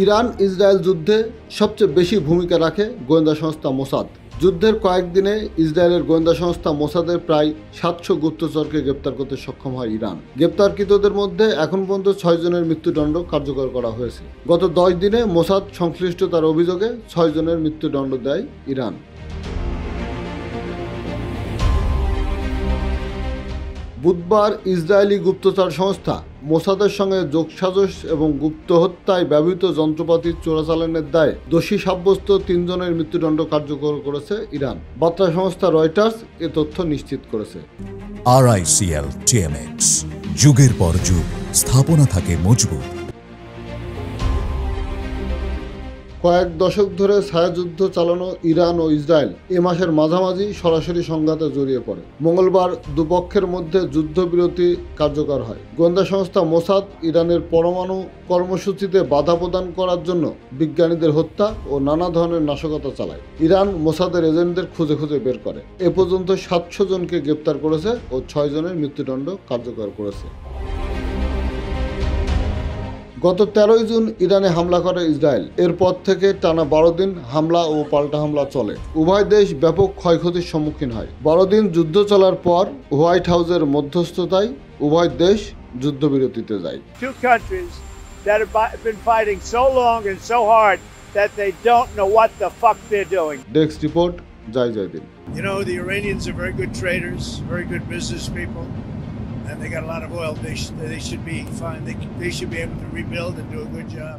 Iran Israel যুদ্ধে সবচেয়ে বেশি ভূমিকা রাখে গোয়েন্দা সংস্থা মোসাদ। যুদ্ধের কয়েকদিনে ইসরায়েলের গোয়েন্দা সংস্থা মোসাদের প্রায় 700 গুপ্তচরকে গ্রেপ্তার করতে সক্ষম হয় ইরান। গ্রেপ্তারকৃতদের মধ্যে এখন পর্যন্ত 6 জনের মৃত্যুদণ্ড কার্যকর করা হয়েছে। গত 10 দিনে মোসাদ সংশ্লিষ্টতার অভিযোগে 6 জনের মৃত্যুদণ্ড দেয় ইরান। বুধবার ইসরায়েলি গুপ্তচর সংস্থা মোসাদের সঙ্গে যোগসাজশ এবং গুপ্ত হত্যায় ব্যবহৃত যন্ত্রপাতি চোরাচালানের দায়ে দোষী সাব্যস্ত 3 জনের মৃত্যুদণ্ড কার্যকর করেছে ইরান। বার্তা সংস্থা রয়টার্স এ তথ্য নিশ্চিত করেছে। RICL TMX, যুগের পর যুগ স্থাপনা থাকে মজবুত। কয়েক দশক ধরে ছায়াযুদ্ধ চালানো ইরান ও ইসরায়েল এ মাসের মাঝামাঝি সরাসরি সংঘাতে জড়িয়ে পড়ে। মঙ্গলবার দুপক্ষের মধ্যে যুদ্ধবিরতি কার্যকর হয়। গোয়েন্দা সংস্থা মোসাদ ইরানের পরমাণু কর্মসূচিতে বাধা প্রদান করার জন্য বিজ্ঞানীদের হত্যা ও নানা ধরনের নাশকতা চালায়। ইরান মোসাদের এজেন্টদের খুঁজে খুঁজে বের করে। এ পর্যন্ত 700 জনকে গ্রেপ্তার করেছে ও 6 জনের মৃত্যুদণ্ড কার্যকর করেছে। গত 13 জুন ইরানে হামলা করে ইসরায়েল। এরপর থেকে টানা 12 দিন হামলা ও পাল্টা হামলা চলে। উভয় দেশ ব্যাপক ক্ষয়ক্ষতির সম্মুখীন হয়। 12 দিন যুদ্ধ চলার পর হোয়াইট হাউসের মধ্যস্থতায় উভয় দেশ যুদ্ধবিরতিতে যায়। Two countries that have been fighting so long and so hard that they don't know what the fuck they're doing. Desk report, জয়দিন। You know, the Iranians are very good traders, very good business people. And they got a lot of oil. They should be fine. They should be able to rebuild and do a good job.